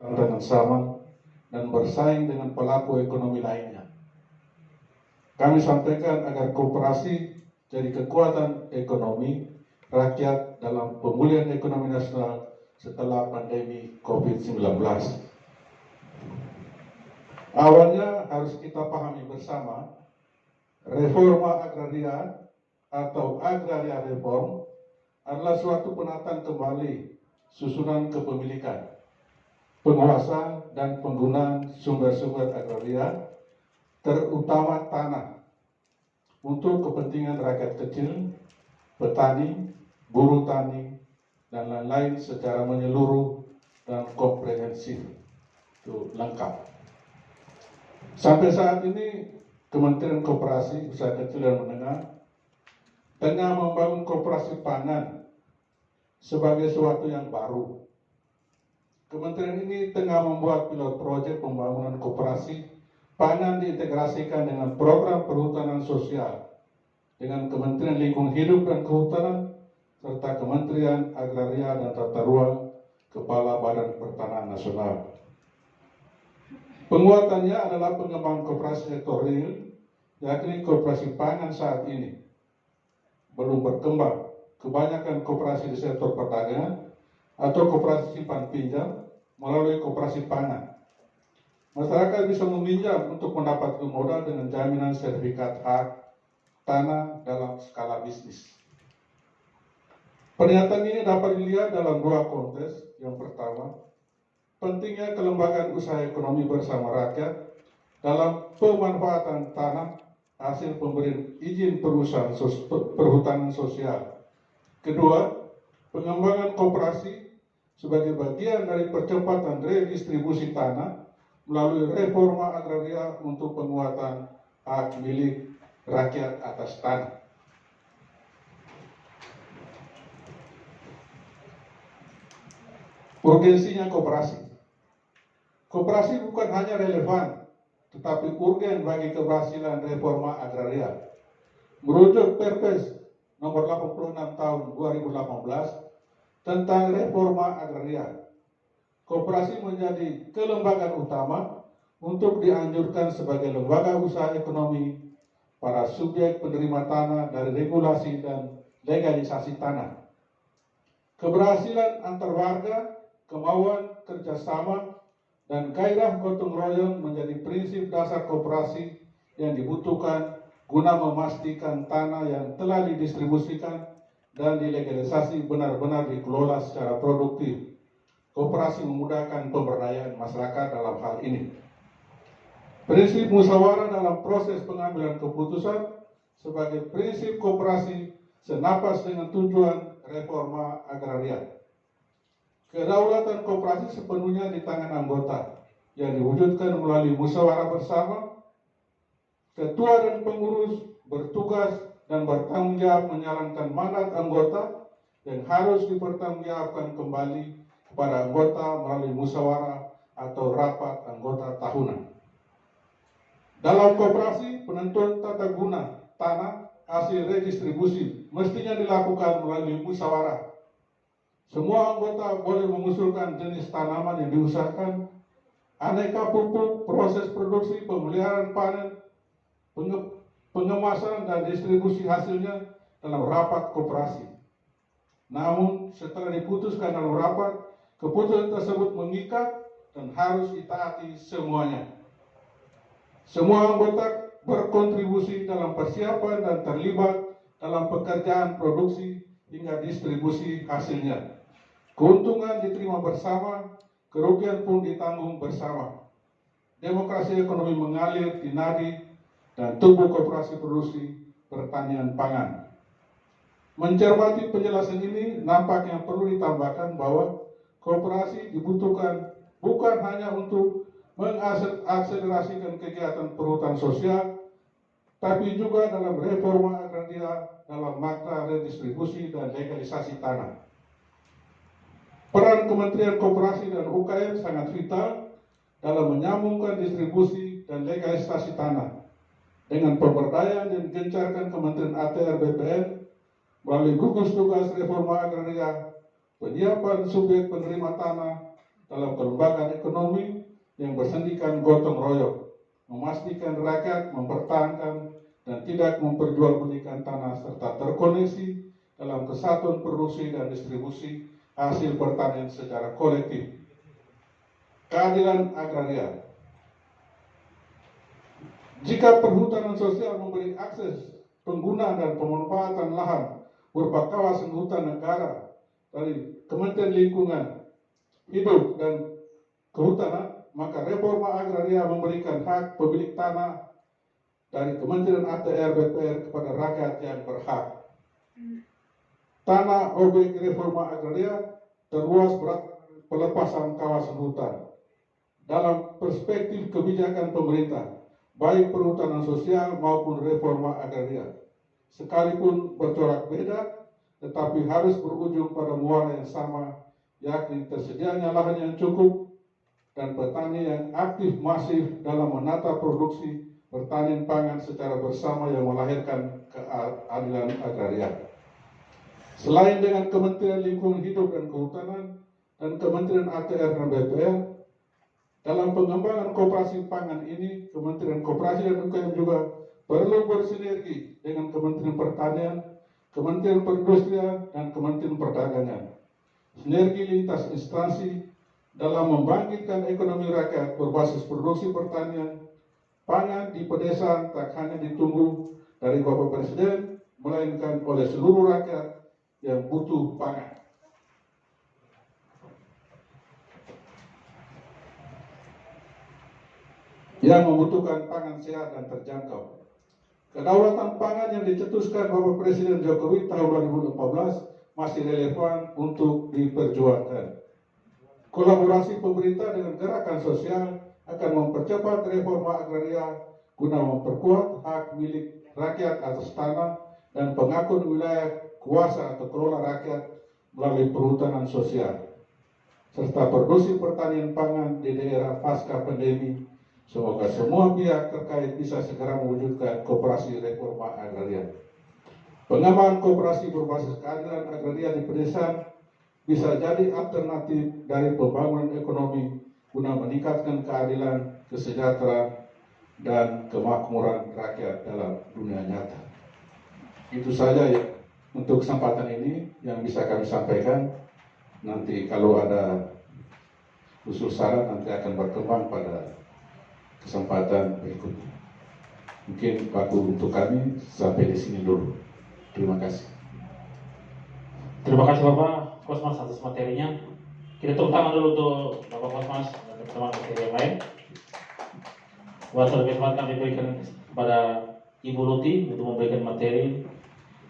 dengan sama dan bersaing dengan pelaku ekonomi lainnya. Kami sampaikan agar koperasi jadi kekuatan ekonomi rakyat dalam pemulihan ekonomi nasional setelah pandemi COVID-19. Awalnya harus kita pahami bersama, reforma agraria atau agraria reform adalah suatu penataan kembali susunan kepemilikan, penguasaan dan penggunaan sumber-sumber agraria, terutama tanah, untuk kepentingan rakyat kecil, petani, buruh tani, dan lain-lain secara menyeluruh dan komprehensif. Itu lengkap. Sampai saat ini, Kementerian Koperasi, Usaha Kecil dan Menengah tengah membangun koperasi pangan sebagai sesuatu yang baru. Kementerian ini tengah membuat pilot proyek pembangunan koperasi pangan diintegrasikan dengan program perhutanan sosial dengan Kementerian Lingkungan Hidup dan Kehutanan serta Kementerian Agraria dan Tata Ruang Kepala Badan Pertanahan Nasional. Penguatannya adalah pengembangan koperasi sektor real, yakni koperasi pangan saat ini belum berkembang. Kebanyakan koperasi di sektor perdagangan atau koperasi simpan pinjam melalui koperasi pangan. Masyarakat bisa meminjam untuk mendapatkan modal dengan jaminan sertifikat hak tanah dalam skala bisnis. Pernyataan ini dapat dilihat dalam dua konteks. Yang pertama, pentingnya kelembagaan usaha ekonomi bersama rakyat dalam pemanfaatan tanah hasil pemberian izin perusahaan perhutanan sosial. Kedua, pengembangan koperasi sebagai bagian dari percepatan redistribusi tanah melalui reforma agraria untuk penguatan hak milik rakyat atas tanah. Urgensinya koperasi. Koperasi bukan hanya relevan, tetapi urgen bagi keberhasilan reforma agraria. Merujuk Perpres nomor 86 tahun 2018 tentang reforma agraria, koperasi menjadi kelembagaan utama untuk dianjurkan sebagai lembaga usaha ekonomi para subjek penerima tanah dari regulasi dan legalisasi tanah. Keberhasilan antar warga, kemauan kerjasama, dan gairah gotong royong menjadi prinsip dasar koperasi yang dibutuhkan guna memastikan tanah yang telah didistribusikan dan dilegalisasi benar-benar dikelola secara produktif. Koperasi memudahkan pemberdayaan masyarakat dalam hal ini. Prinsip musyawarah dalam proses pengambilan keputusan sebagai prinsip koperasi senapas dengan tujuan reforma agraria. Kedaulatan koperasi sepenuhnya di tangan anggota yang diwujudkan melalui musyawarah bersama. Ketua dan pengurus bertugas dan bertanggung jawab menjalankan mandat anggota yang harus dipertanggungjawabkan kembali kepada anggota melalui musyawarah atau rapat anggota tahunan. Dalam koperasi, penentuan tata guna tanah hasil redistribusi mestinya dilakukan melalui musyawarah. Semua anggota boleh mengusulkan jenis tanaman yang diusahakan, aneka pupuk, proses produksi, pemeliharaan panen, pengemasan dan distribusi hasilnya dalam rapat koperasi. Namun setelah diputuskan dalam rapat, keputusan tersebut mengikat dan harus ditaati semuanya. Semua anggota berkontribusi dalam persiapan dan terlibat dalam pekerjaan produksi hingga distribusi hasilnya. Keuntungan diterima bersama, kerugian pun ditanggung bersama. Demokrasi ekonomi mengalir di nadi dan tubuh koperasi produksi pertanian pangan. Mencermati penjelasan ini, nampaknya perlu ditambahkan bahwa koperasi dibutuhkan bukan hanya untuk mengakselerasikan kegiatan perhutanan sosial, tapi juga dalam reforma agraria dalam makna redistribusi dan legalisasi tanah. Peran Kementerian Koperasi dan UKM sangat vital dalam menyambungkan distribusi dan legalisasi tanah dengan pemberdayaan dan gencarkan Kementerian ATR BPN melalui gugus tugas reforma agraria, penyiapan subjek penerima tanah dalam kelembagaan ekonomi mempersendikan gotong royong, memastikan rakyat mempertahankan dan tidak memperjualbelikan tanah serta terkoneksi dalam kesatuan produksi dan distribusi hasil pertanian secara kolektif. Keadilan agraria. Jika perhutanan sosial memberi akses penggunaan dan pemanfaatan lahan berupa kawasan hutan negara dari Kementerian Lingkungan Hidup dan Kehutanan, maka reforma agraria memberikan hak pemilik tanah dari Kementerian ATR BPR kepada rakyat yang berhak. Tanah objek reforma agraria terluas pelepasan kawasan hutan. Dalam perspektif kebijakan pemerintah, baik perhutanan sosial maupun reforma agraria, sekalipun bercorak beda, tetapi harus berujung pada muara yang sama, yakni tersedianya lahan yang cukup dan petani yang aktif masif dalam menata produksi pertanian pangan secara bersama yang melahirkan keadilan agraria. Selain dengan Kementerian Lingkungan Hidup dan Kehutanan dan Kementerian ATR dan BPR, dalam pengembangan koperasi pangan ini, Kementerian Koperasi dan UKM juga perlu bersinergi dengan Kementerian Pertanian, Kementerian Perindustrian, dan Kementerian Perdagangan. Sinergi lintas instansi dalam membangkitkan ekonomi rakyat berbasis produksi pertanian pangan di pedesaan tak hanya ditunggu dari Bapak Presiden, melainkan oleh seluruh rakyat yang butuh pangan. Yang membutuhkan pangan sehat dan terjangkau. Kedaulatan pangan yang dicetuskan Bapak Presiden Jokowi tahun 2014 masih relevan untuk diperjuangkan. Kolaborasi pemerintah dengan gerakan sosial akan mempercepat reforma agraria guna memperkuat hak milik rakyat atas tanah dan pengakuan wilayah kuasa atau kelola rakyat melalui perhutanan sosial, serta produksi pertanian pangan di daerah pasca pandemi. Semoga semua pihak terkait bisa segera mewujudkan koperasi reforma agraria. Pengembangan koperasi berbasis keadilan agraria di pedesaan bisa jadi alternatif dari pembangunan ekonomi guna meningkatkan keadilan, kesejahteraan, dan kemakmuran rakyat dalam dunia nyata. Itu saja ya untuk kesempatan ini yang bisa kami sampaikan. Nanti kalau ada usul saran nanti akan berkembang pada kesempatan berikutnya. Mungkin baku untuk kami sampai di sini dulu. Terima kasih. Terima kasih Bapak Kosmas atas materinya. Kita tepuk tangan dulu untuk Bapak Kosmas dan teman-teman materi yang lain. Waktu kesempatan kami berikan kepada Ibu Luti untuk memberikan materi.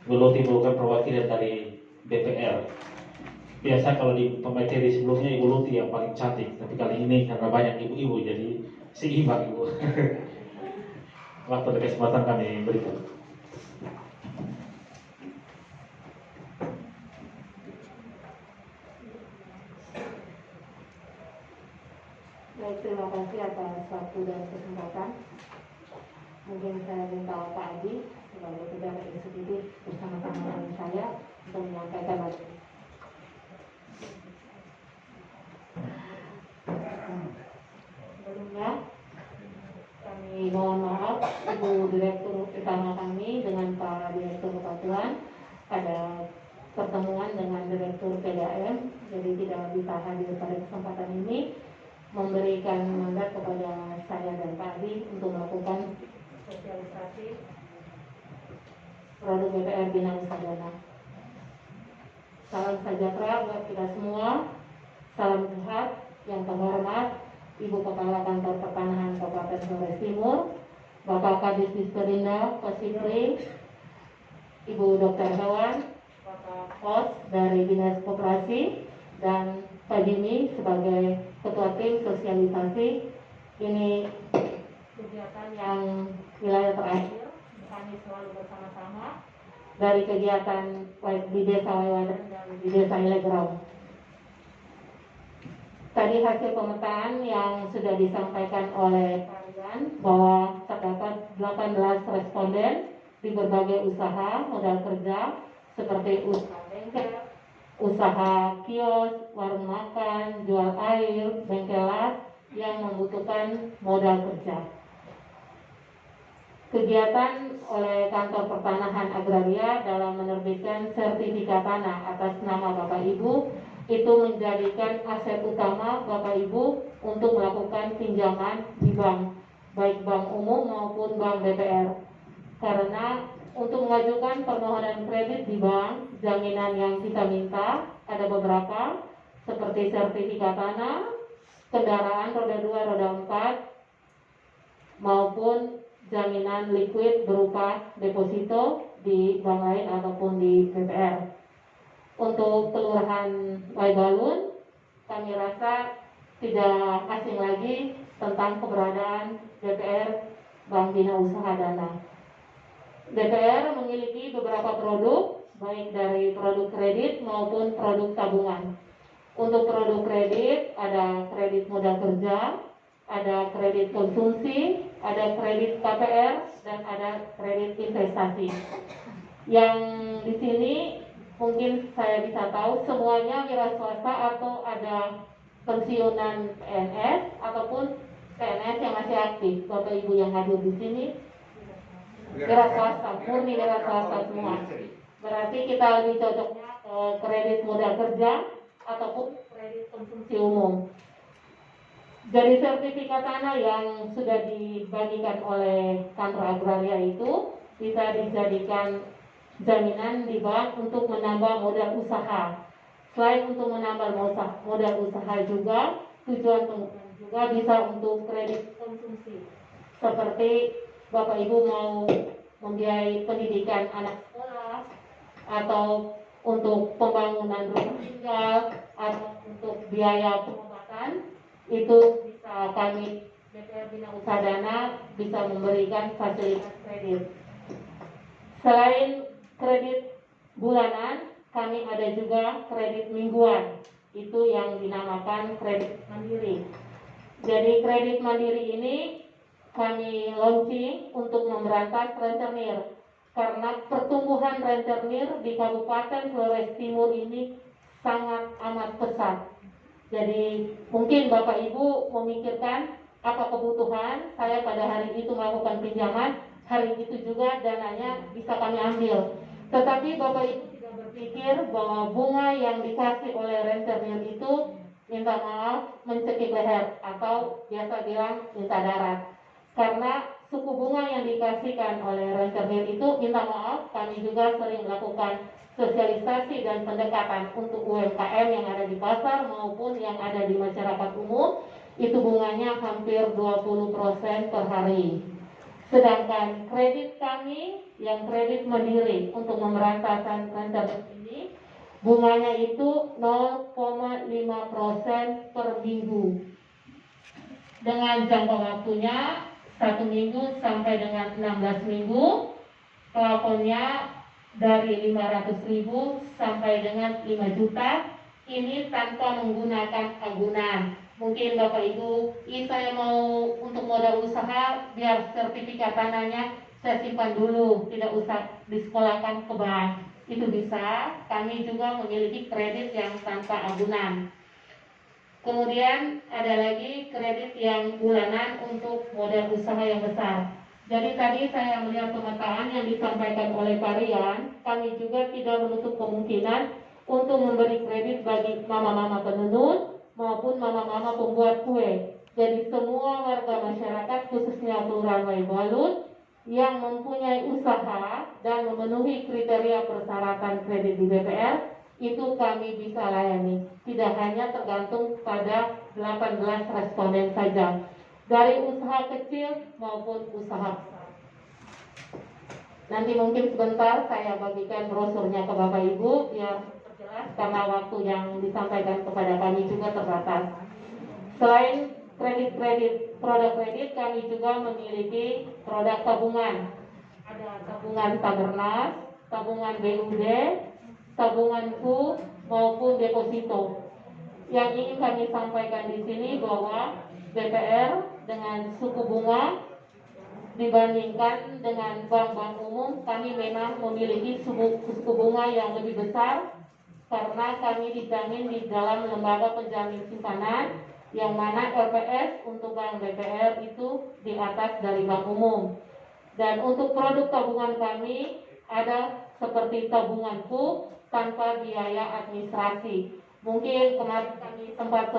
Ibu Luti merupakan perwakilan dari BPR. Biasa kalau di pemateri sebelumnya Ibu Luti yang paling cantik, tapi kali ini karena banyak ibu-ibu jadi seimbang Ibu. Waktu ada kesempatan kami berikan. Baik, terima kasih atas waktu dan kesempatan. Mungkin saya minta Pak Adi sebagai pejabat eksekutif bersama-sama dengan saya untuk menyampaikan materi. Sebelumnya kami mohon maaf Ibu Direktur Utama kami dengan Pak Direktur Kepatuan ada pertemuan dengan Direktur PDAM, jadi tidak bisa hadir pada kesempatan ini, memberikan mandat kepada saya dan Pak Adi untuk melakukan sosialisasi produk BPR Bina Usaha Dana. Salam sejahtera buat kita semua, salam sehat, yang terhormat Ibu Kepala Kantor Pertanahan Kabupaten Flores Timur, Bapak Kadis Disperinda Kosipri, Ibu Dr. Hewan, Bapak Kos dari Dinas Koperasi, dan Pak Jimmy sebagai Ketua Tim Sosialisasi. Ini kegiatan yang wilayah terakhir kami selalu bersama-sama dari kegiatan di Desa Wawadan dan di Desa Ilegrau. Tadi hasil pemetaan yang sudah disampaikan oleh Pak Rian bahwa terdapat 18 responden di berbagai usaha modal kerja seperti usaha bengkel, usaha kios, warung makan, jual air, bengkel las yang membutuhkan modal kerja. Kegiatan oleh Kantor Pertanahan Agraria dalam menerbitkan sertifikat tanah atas nama Bapak Ibu itu menjadikan aset utama Bapak Ibu untuk melakukan pinjaman di bank, baik bank umum maupun bank BPR. Karena untuk mengajukan permohonan kredit di bank, jaminan yang kita minta ada beberapa, seperti sertifikat tanah, kendaraan roda 2, roda 4, maupun jaminan likuid berupa deposito di bank lain ataupun di BPR. Untuk Kelurahan Waibalun, kami rasa tidak asing lagi tentang keberadaan BPR Bank Bina Usaha Dana. BPR memiliki beberapa produk, baik dari produk kredit maupun produk tabungan. Untuk produk kredit ada kredit modal kerja, ada kredit konsumsi, ada kredit KPR, dan ada kredit investasi. Yang di sini mungkin saya bisa tahu semuanya wira swasta atau ada pensiunan PNS ataupun PNS yang masih aktif. Bapak Ibu yang hadir di sini wira swasta, murni wira swasta semua. Berarti kita lebih cocoknya kredit modal kerja ataupun kredit konsumsi umum. Dari sertifikat tanah yang sudah dibagikan oleh Kantor Agraria itu bisa dijadikan jaminan di bank untuk menambah modal usaha. Selain untuk menambah modal usaha juga, tujuan penggunaan juga bisa untuk kredit konsumsi. Seperti Bapak Ibu mau membiayai pendidikan anak sekolah, atau untuk pembangunan rumah tinggal, atau untuk biaya pengobatan, itu bisa kami BPR Bina Usaha Dana bisa memberikan fasilitas kredit. Selain kredit bulanan, kami ada juga kredit mingguan, itu yang dinamakan kredit mandiri. Jadi kredit mandiri ini kami launching untuk memberantas rentenir, karena pertumbuhan rentenir di Kabupaten Flores Timur ini sangat amat pesat. Jadi mungkin Bapak Ibu memikirkan apa kebutuhan saya pada hari itu melakukan pinjaman, hari itu juga dananya bisa kami ambil. Tetapi Bapak Ibu tidak berpikir bahwa bunga yang dikasih oleh rentenir itu, minta maaf, mencekik leher atau biasa bilang minta darat. Karena suku bunga yang dikasihkan oleh rentenir itu, minta maaf, kami juga sering melakukan sosialisasi dan pendekatan untuk UMKM yang ada di pasar maupun yang ada di masyarakat umum, itu bunganya hampir 20% per hari. Sedangkan kredit kami yang kredit mandiri untuk pemberantasan rentenir ini, bunganya itu 0,5% per minggu. Dengan jangka waktunya 1 minggu sampai dengan 16 minggu, plafonnya dari 500.000 sampai dengan 5 juta, ini tanpa menggunakan agunan. Mungkin Bapak Ibu, saya mau untuk modal usaha, biar sertifikat tanahnya saya simpan dulu, tidak usah disekolahkan ke bank. Itu bisa. Kami juga memiliki kredit yang tanpa agunan. Kemudian ada lagi kredit yang bulanan untuk modal usaha yang besar. Jadi tadi saya melihat pemetaan yang disampaikan oleh Pak Rian, kami juga tidak menutup kemungkinan untuk memberi kredit bagi mama-mama penenun maupun mama-mama pembuat kue. Jadi semua warga masyarakat khususnya Kelurahan Waibalun yang mempunyai usaha dan memenuhi kriteria persyaratan kredit di BPR, itu kami bisa layani. Tidak hanya tergantung pada 18 responden saja, dari usaha kecil maupun usaha besar. Nanti mungkin sebentar saya bagikan brosurnya ke Bapak Ibu biar jelas, karena waktu yang disampaikan kepada kami juga terbatas. Selain kredit, produk kredit, kami juga memiliki produk tabungan. Ada tabungan Tabernas, tabungan BUD, tabungan KU maupun deposito. Yang ingin kami sampaikan di sini bahwa BPR dengan suku bunga dibandingkan dengan bank-bank umum, kami memang memiliki suku bunga yang lebih besar karena kami dijamin di dalam lembaga penjamin simpanan yang mana LPS untuk bank BPR itu di atas dari bank umum. Dan untuk produk tabungan kami ada seperti tabungan PUK tanpa biaya administrasi. Mungkin kemarin kami sempat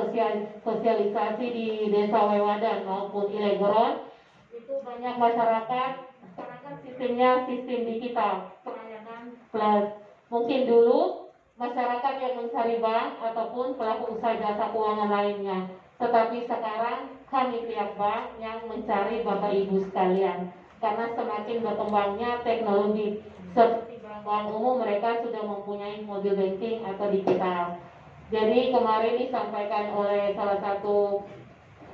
sosialisasi di Desa Wewadan maupun Ilegoron, itu banyak masyarakat sekarang kan sistemnya sistem digital, pelayanan plus. Mungkin dulu masyarakat yang mencari bank ataupun pelaku usaha jasa keuangan lainnya, tetapi sekarang kami pihak bank yang mencari Bapak Ibu sekalian, karena semakin berkembangnya teknologi. Seperti bank umum mereka sudah mempunyai mobile banking atau digital. Jadi kemarin disampaikan oleh salah satu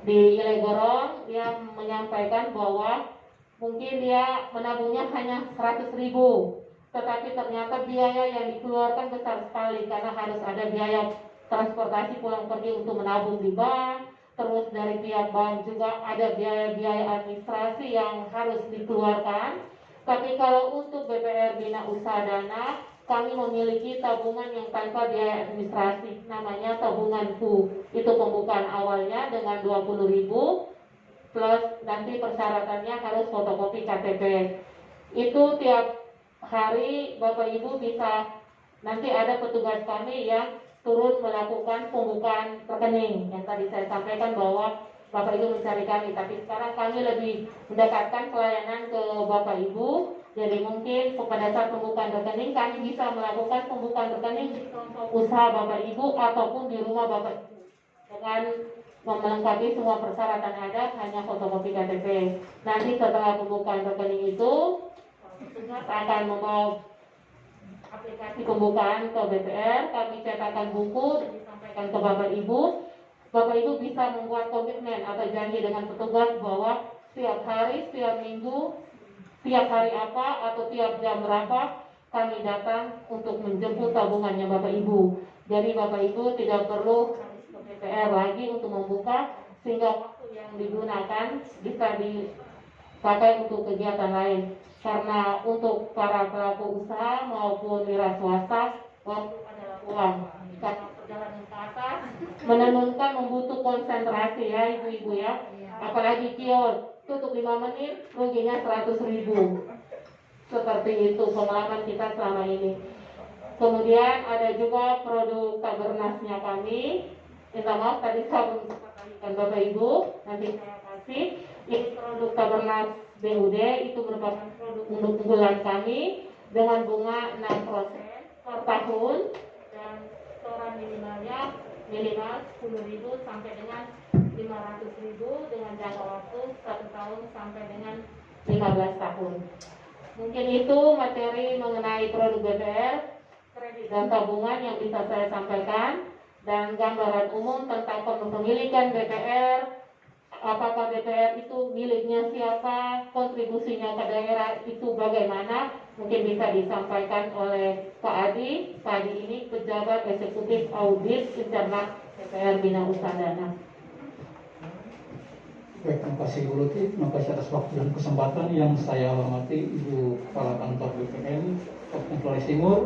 di Ilegorong, dia menyampaikan bahwa mungkin dia menabungnya hanya 100.000, tetapi ternyata biaya yang dikeluarkan besar sekali karena harus ada biaya transportasi pulang pergi untuk menabung di bank. Terus dari pihak bank juga ada biaya-biaya administrasi yang harus dikeluarkan. Tapi kalau untuk BPR Bina Usaha Dana, kami memiliki tabungan yang tanpa biaya administrasi, namanya tabungan PU. Itu pembukaan awalnya dengan 20.000 plus nanti persyaratannya harus fotokopi KTP. Itu tiap hari Bapak Ibu bisa, nanti ada petugas kami yang turun melakukan pembukaan rekening. Yang tadi saya sampaikan bahwa Bapak Ibu mencari kami, tapi sekarang kami lebih mendekatkan pelayanan ke Bapak Ibu. Jadi mungkin pada saat pembukaan rekening kami bisa melakukan pembukaan rekening di kelompok usaha Bapak Ibu ataupun di rumah Bapak Ibu dengan melengkapi semua persyaratan ada, hanya fotokopi KTP. Nanti setelah pembukaan rekening itu, petugas akan membawa aplikasi pembukaan ke BPR, kami cetakkan buku dan disampaikan ke Bapak Ibu. Bapak Ibu bisa membuat komitmen atau janji dengan petugas bahwa setiap hari, setiap minggu, tiap hari apa atau tiap jam berapa kami datang untuk menjemput tabungannya Bapak Ibu. Jadi Bapak Ibu tidak perlu harus ke BPR lagi untuk membuka, sehingga waktu yang digunakan bisa dipakai untuk kegiatan lain. Karena untuk para pelaku usaha maupun wira swasta, waktu adalah uang. Karena perjalanan ke atas menenunkan membutuhkan konsentrasi ya ibu-ibu ya. Apalagi kios tutup 5 menit ruginya 100.000. Seperti itu pengalaman kita selama ini. Kemudian ada juga produk tabernasnya kami. Minta maaf tadi saya belum sempat tanyakan Bapak Ibu, nanti saya kasih. Ini produk tabernas BUD, itu merupakan produk unggulan kami dengan bunga 6% per tahun dan setoran minimalnya minimal 10.000 sampai dengan 500.000 dengan jangka waktu 1 tahun sampai dengan 15 tahun. Mungkin itu materi mengenai produk BPR, kredit dan tabungan yang bisa saya sampaikan, dan gambaran umum tentang kepemilikan BPR, apakah BPR itu miliknya siapa, kontribusinya ke daerah itu bagaimana, mungkin bisa disampaikan oleh Pak Adi. Pak Adi ini pejabat eksekutif audit internal BPR Bina Usaha Dana. Baik, terima kasih Bu Luti, terima kasih atas waktu dan kesempatan yang saya hormati Ibu Kepala Kantor BPN Kabupaten Flores Timur,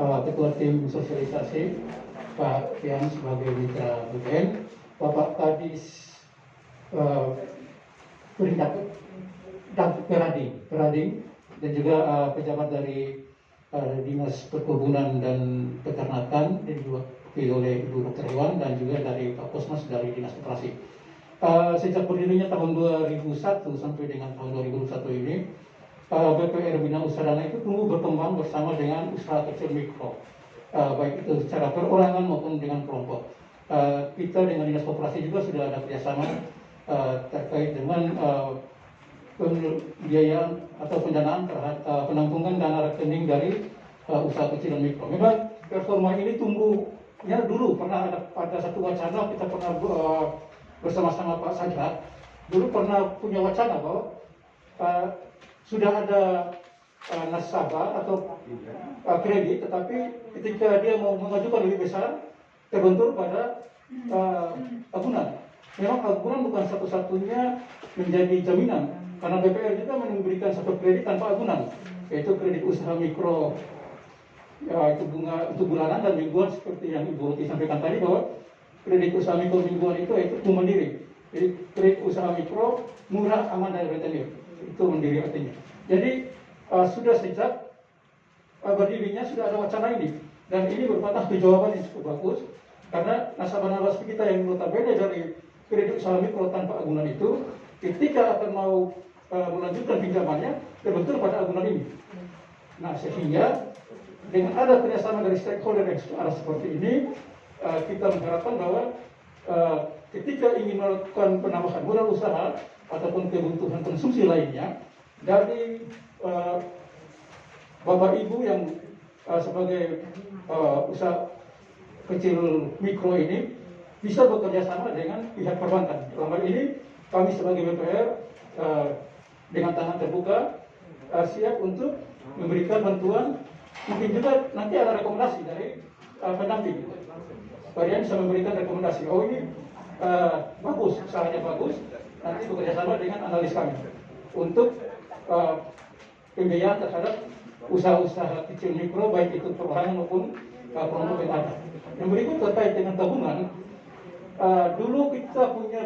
Ketua Tim Sosialisasi Pak Fian sebagai mitra BPN, Bapak Kadis Perading, dan juga pejabat dari Dinas Perkebunan dan Peternakan, dan juga oleh Ibu Dr. Iwan, dan juga dari Pak Kosmas dari Dinas Koperasi. Sejak berdirinya tahun 2001 sampai dengan tahun 2021 ini, BPR Bina Usaha Dana itu tumbuh berkembang bersama dengan usaha kecil mikro, baik itu secara perorangan maupun dengan kelompok. Kita dengan Dinas Koperasi juga sudah ada kerjasama terkait dengan pembiayaan atau pendanaan terhadap penampungan dana rekening dari usaha kecil dan mikro. Memang performa ini tumbuhnya dulu pernah ada satu wacana, kita pernah bersama-sama Pak Sajat dulu pernah punya wacana bahwa sudah ada nasabah atau kredit, tetapi ketika dia mau mengajukan lebih besar terbentur pada agunan. Memang agunan bukan satu-satunya menjadi jaminan, karena BPR juga memberikan satu kredit tanpa agunan, yaitu kredit usaha mikro, itu bunga untuk bulanan dan mingguan seperti yang Ibu Ruti sampaikan tadi, bahwa kredit usaha mikro mingguan itu yaitu mandiri. Jadi kredit usaha mikro murah, aman dan rentenir. Itu mandiri artinya. Jadi sudah sejak berdirinya sudah ada wacana ini, dan ini merupakan jawaban yang cukup bagus karena nasabah-nasabah kita yang notabene dari kredit usaha mikro tanpa agunan itu, ketika akan mau melanjutkan pinjamannya terbentur pada agunan ini. Nah, sehingga dengan ada kerjasama dari stakeholder yang arah seperti ini, kita mengharapkan bahwa ketika ingin melakukan penambahan modal usaha ataupun kebutuhan konsumsi lainnya dari Bapak Ibu yang sebagai usaha kecil mikro ini bisa bekerja sama dengan pihak perbankan. Dalam hal ini kami sebagai BPR dengan tangan terbuka siap untuk memberikan bantuan. Mungkin juga nanti ada rekomendasi dari pendamping. Kalian bisa memberikan rekomendasi. Oh ini bagus, usahanya bagus. Nanti bekerja sama dengan analis kami untuk pembiayaan terhadap usaha-usaha kecil mikro, baik itu perorangan maupun kelompok yang ada. Yang berikut terkait dengan tabungan, dulu kita punya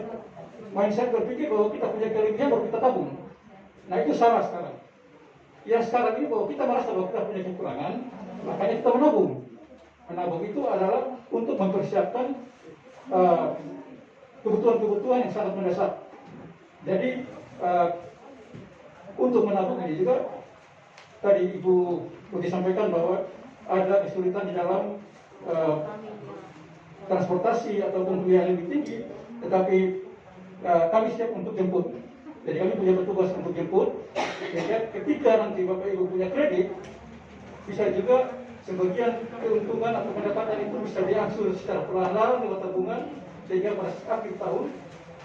mindset berpikir bahwa kita punya kelebihan baru kita tabung. Nah itu salah sekarang. Yang sekarang ini bahwa kita merasa bahwa kita punya kekurangan, makanya kita menabung. Menabung itu adalah untuk mempersiapkan kebutuhan-kebutuhan yang sangat mendesak. Jadi untuk menabung ini juga tadi Ibu Putih sampaikan bahwa ada kesulitan di dalam transportasi ataupun biaya lebih tinggi, tetapi kami siap untuk jemput. Jadi kami punya petugas untuk jemput. Sehingga ketika nanti Bapak Ibu punya kredit, bisa juga sebagian keuntungan atau pendapatan itu bisa diangsur secara perlahan lewat tabungan, sehingga pada akhir tahun,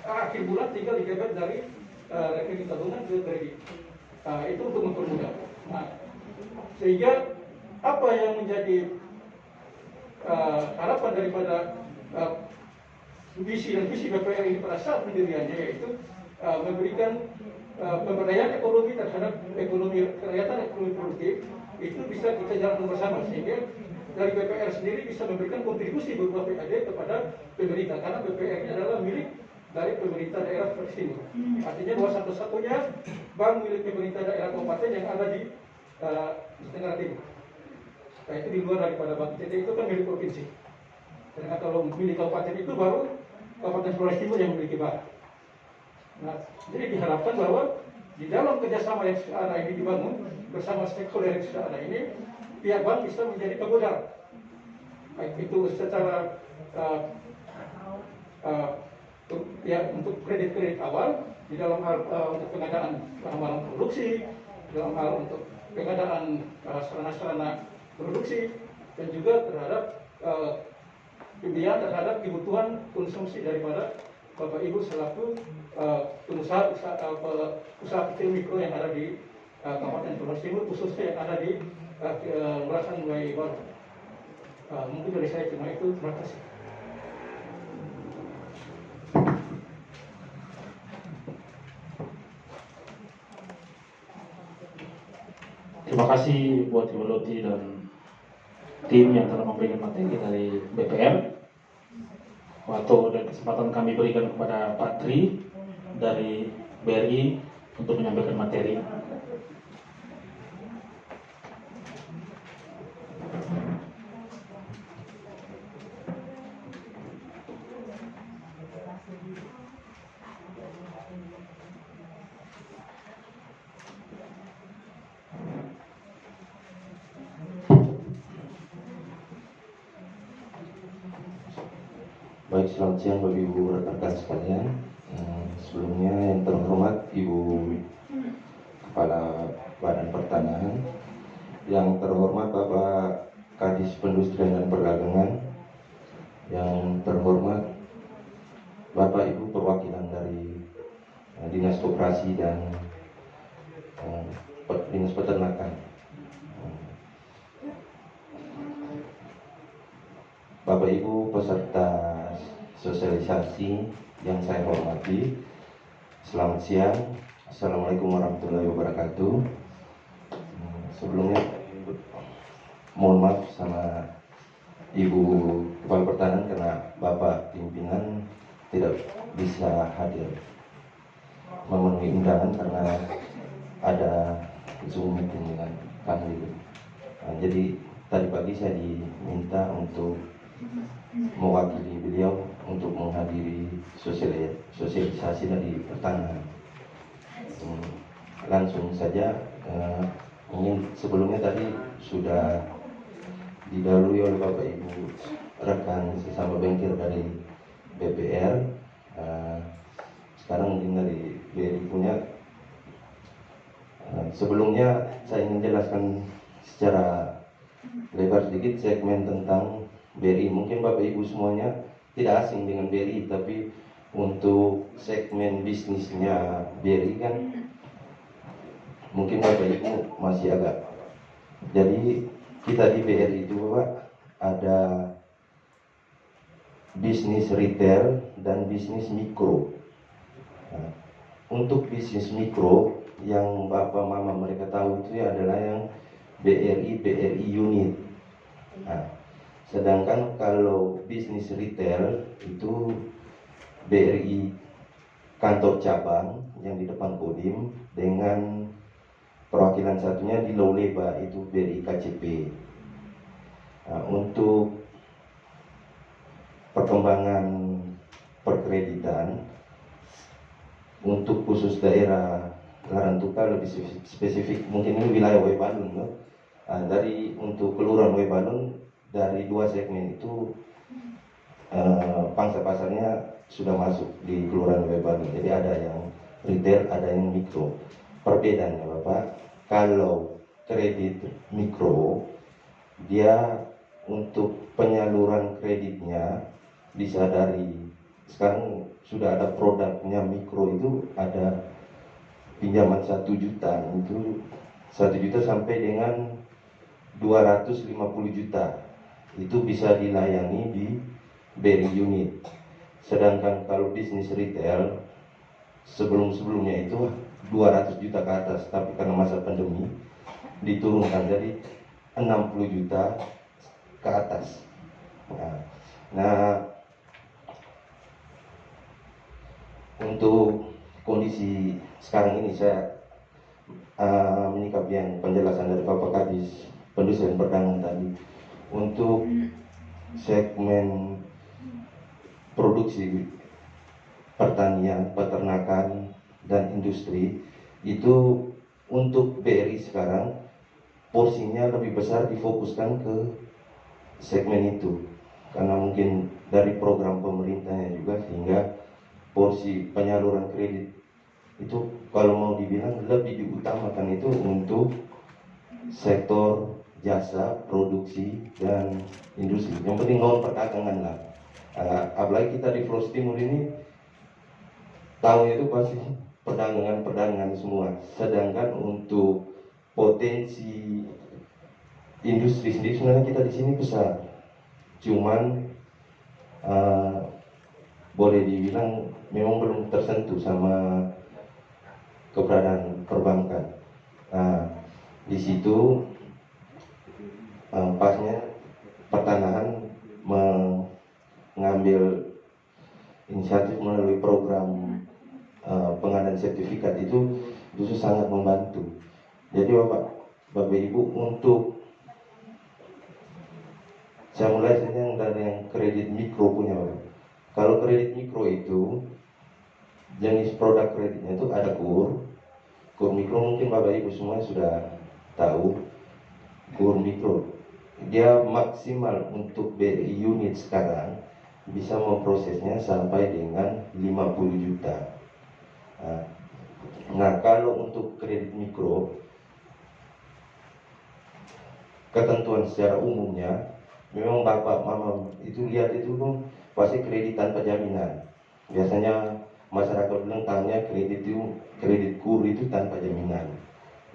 akhir bulan tinggal digebet dari rekening tabungan ke kredit. Itu untuk mempermudah. Nah, sehingga apa yang menjadi harapan daripada visi dan visi BPR ini pada saat pendiriannya, yaitu memberikan pemberdayaan ekonomi terhadap ekonomi kerakyatan, ekonomi produktif, itu bisa kita jalankan bersama, sehingga dari BPR sendiri bisa memberikan kontribusi berupa PAD kepada pemerintah, karena BPR ini adalah milik dari pemerintah daerah Sulawesi Timur. Artinya bahwa satu-satunya bank milik pemerintah daerah kabupaten yang ada di Tenggara Timur. Nah itu di luar daripada bank ITT itu kan milik provinsi. Dan kalau milik kabupaten itu baru Kabupaten Sulawesi Timur yang memiliki bank. Nah, jadi diharapkan bahwa di dalam kerjasama yang sudah ada ini dibangun bersama stakeholder yang sudah ada ini, pihak bank bisa menjadi pemodal. Baik itu secara ya untuk kredit-kredit awal, di dalam hal untuk pengadaan barang-barang produksi, dalam hal untuk pengadaan sarana-sarana produksi, dan juga terhadap pembiayaan terhadap kebutuhan konsumsi daripada Bapak Ibu selaku pengusaha usaha kecil mikro yang ada di Kabupaten Sulawesi Timur, khususnya yang ada di Kelurahan Mulai Baru. Mungkin dari saya cuma itu. Terima kasih. Terima kasih buat Ibu Loti dan tim yang telah memberikan materi dari BPR. Waktu dan kesempatan kami berikan kepada Pak Tri dari BRI untuk menyampaikan materi. Baik, selamat siang Bapak Ibu rekan-rekan sekalian. Sebelumnya yang terhormat Ibu Kepala Badan Pertanahan, yang terhormat Bapak Kadis Perindustrian dan Perdagangan, yang terhormat Bapak Ibu perwakilan dari Dinas Koperasi dan Dinas Peternakan, Bapak Ibu peserta sosialisasi yang saya hormati, selamat siang. Assalamualaikum warahmatullahi wabarakatuh. Sebelumnya mohon maaf sama Ibu Kepala Pertahanan karena Bapak pimpinan tidak bisa hadir memenuhi undangan karena ada Zoom meeting dengan kami. Nah, jadi tadi pagi saya diminta untuk mewakili beliau untuk menghadiri sosialisasi dari pertahanan. Langsung saja, mungkin sebelumnya tadi sudah didahului oleh Bapak Ibu rekan sesama bengkel dari BPR. Sekarang mungkin dari BRI punya. Sebelumnya saya ingin jelaskan secara lebar sedikit segmen tentang BRI. Mungkin Bapak Ibu semuanya tidak asing dengan BRI, tapi untuk segmen bisnisnya BRI kan mungkin Bapak Ibu masih agak. Jadi kita di BRI itu Bapak ada bisnis retail dan bisnis mikro. Nah, untuk bisnis mikro yang Bapak Mama mereka tahu itu adalah yang BRI unit. Nah, sedangkan kalau bisnis retail itu BRI kantor cabang yang di depan Kodim dengan perwakilan satunya di Lauleba itu BRI KCP. Nah, untuk perkembangan perkreditan untuk khusus daerah Larantuka lebih spesifik, mungkin ini wilayah Webalun, no? Dari untuk kelurahan Webalun dari dua segmen itu pangsa pasarnya sudah masuk di kelurahan Webalun. Jadi ada yang retail, ada yang mikro. Perbedaannya Bapak, kalau kredit mikro dia untuk penyaluran kreditnya bisa dari sekarang sudah ada produknya mikro itu ada pinjaman 1 juta itu 1 juta sampai dengan 250 juta itu bisa dilayani di BRI unit. Sedangkan kalau bisnis retail sebelumnya itu 200 juta ke atas, tapi karena masa pandemi diturunkan jadi 60 juta ke atas. Nah, untuk kondisi sekarang ini saya menyikapi yang penjelasan dari Bapak Kadis Pendustrian Perdagangan tadi. Untuk segmen produksi pertanian, peternakan, dan industri itu untuk BRI sekarang porsinya lebih besar difokuskan ke segmen itu karena mungkin dari program pemerintahnya juga, sehingga porsi penyaluran kredit itu kalau mau dibilang lebih diutamakan itu untuk sektor jasa, produksi, dan industri. Yang penting non perdagangan lah. Apalagi kita di Flores Timur ini tahu itu pasti perdagangan semua. Sedangkan untuk potensi industri sendiri sebenarnya kita di sini besar. Cuman boleh dibilang memang belum tersentuh sama keberadaan perbankan. Nah, di situ pasnya pertanahan mengambil inisiatif melalui program pengadaan sertifikat itu justru sangat membantu. Jadi Bapak Ibu, untuk saya mulai saja dari yang kredit mikro punya Bapak. Kalau kredit mikro itu jenis produk kreditnya itu ada kur mikro, mungkin Bapak Ibu semua sudah tahu kur mikro. Dia maksimal untuk BRI unit sekarang bisa memprosesnya sampai dengan 50 juta. Nah, kalau untuk kredit mikro ketentuan secara umumnya memang Bapak Mama itu lihat itu pun pasti kredit tanpa jaminan. Biasanya masyarakat bilang tanya kredit kur itu tanpa jaminan.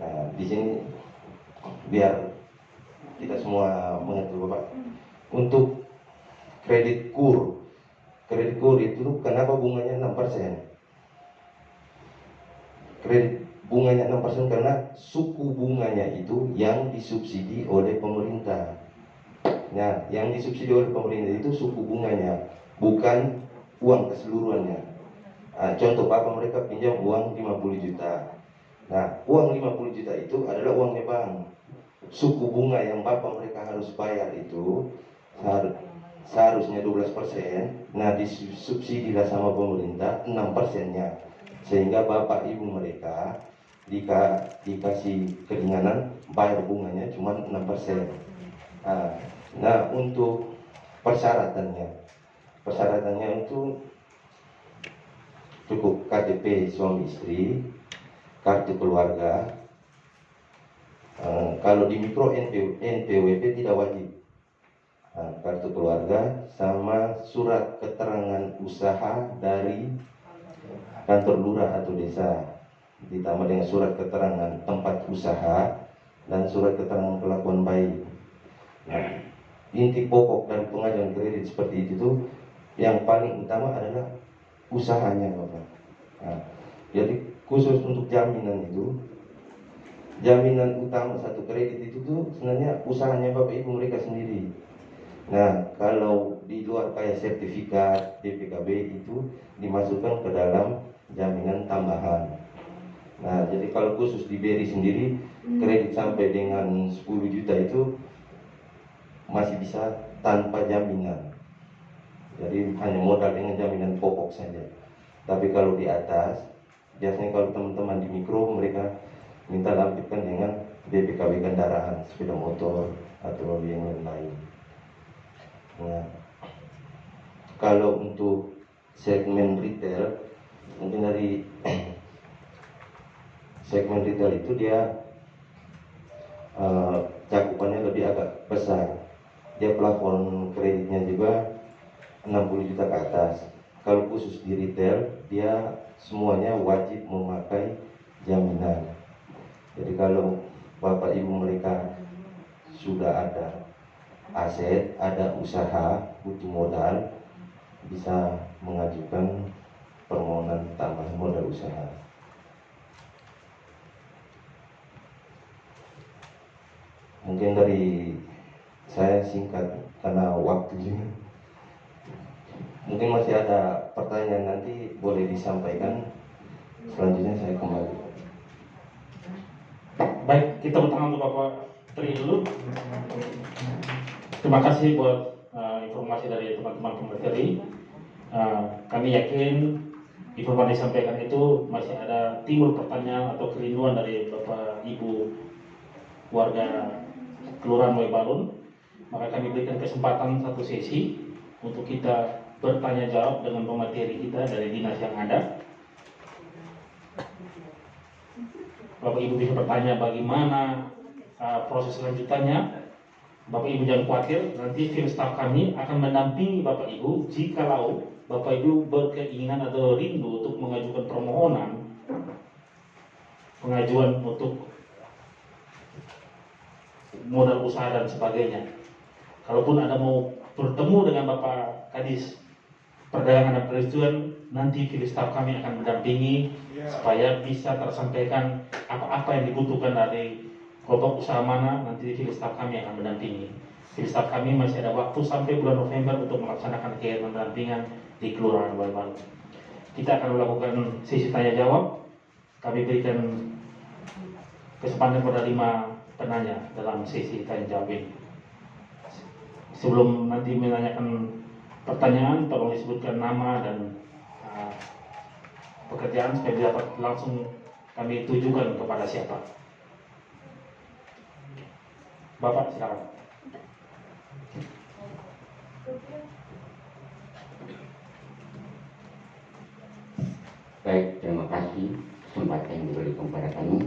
Nah, di sini biar kita semua mengerti Bapak. Untuk kredit kur itu kenapa bunganya 6%? Kredit bunganya 6% karena suku bunganya itu yang disubsidi oleh pemerintah. Nah, yang disubsidi oleh pemerintah itu suku bunganya, bukan uang keseluruhannya. Contoh bapak mereka pinjam uang 50 juta. Nah, uang 50 juta itu adalah uangnya bank. Suku bunga yang bapak mereka harus bayar itu seharusnya 12%. Nah, disubsidilah sama pemerintah 6%-nya. Sehingga bapak ibu mereka dikasih keringanan bayar bunganya cuma 6%. Nah, untuk persyaratannya itu cukup KTP suami istri, kartu keluarga. Kalau di mikro NPWP tidak wajib. Kartu keluarga sama surat keterangan usaha dari kantor lurah atau desa, ditambah dengan surat keterangan tempat usaha dan surat keterangan kelakuan baik. Nah, inti pokok dari pengajuan kredit seperti itu tuh yang paling utama adalah usahanya, Bapak. Jadi khusus untuk jaminan itu, jaminan utama satu kredit itu tuh sebenarnya usahanya Bapak Ibu mereka sendiri. Nah, kalau di luar kayak sertifikat BPKB itu dimasukkan ke dalam jaminan tambahan. Nah, jadi kalau khusus di BRI sendiri kredit sampai dengan 10 juta itu masih bisa tanpa jaminan. Jadi hanya modal dengan jaminan pokok saja. Tapi kalau di atas, biasanya kalau teman-teman di mikro mereka minta lampirkan dengan BPKB kendaraan, sepeda motor atau yang lain-lain. Nah, kalau untuk segmen retail, mungkin dari segmen retail itu dia cakupannya lebih agak besar. Dia plafon kreditnya juga 60 juta ke atas. Kalau khusus di retail, dia semuanya wajib memakai jaminan. Jadi kalau bapak ibu mereka sudah ada aset, ada usaha, butuh modal, bisa mengajukan permohonan tambahan modal usaha. Mungkin dari saya singkat karena waktunya. Mungkin masih ada pertanyaan, nanti boleh disampaikan. Selanjutnya saya kembali. Baik, kita bertangan untuk Bapak Tri dulu. Terima kasih buat informasi dari teman-teman pemateri. Kami yakin informasi disampaikan itu masih ada timbul pertanyaan atau kerinduan dari Bapak Ibu warga Kelurahan Moebalun. Maka kami berikan kesempatan satu sesi untuk kita bertanya jawab dengan pemateri kita dari dinas yang ada. Bapak Ibu bisa bertanya bagaimana proses selanjutannya. Bapak Ibu jangan khawatir, nanti tim staf kami akan mendampingi Bapak Ibu jikalau Bapak Ibu berkeinginan atau rindu untuk mengajukan permohonan pengajuan untuk modal usaha dan sebagainya. Kalaupun ada mau bertemu dengan Bapak Kadis Perdagangan dan Perindustrian, nanti tim staf kami akan mendampingi supaya bisa tersampaikan apa-apa yang dibutuhkan dari kelompok usaha mana, nanti tim staf kami akan mendampingi. Tim staf kami masih ada waktu sampai bulan November untuk melaksanakan kegiatan pendampingan di Kelurahan Moebalun. Kita akan melakukan sesi tanya jawab. Kami berikan kesempatan kepada 5 penanya dalam sesi tanya jawab ini. Sebelum nanti menanyakan pertanyaan, tolong disebutkan nama dan pekerjaan supaya dapat langsung kami tujukan kepada siapa. Bapak silakan. Baik, terima kasih kesempatan yang diberikan kepada kami.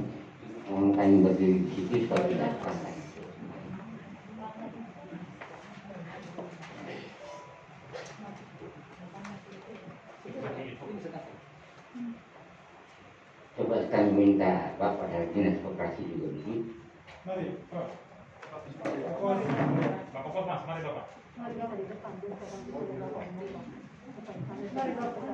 Kami berdiri di situ supaya tidak terlambat. Coba kami minta Bapak dari Dinas Koperasi juga di sini. Mari, Pak. Bapak Mas, mari Bapak. Mari Bapak di depan. Mari Bapak.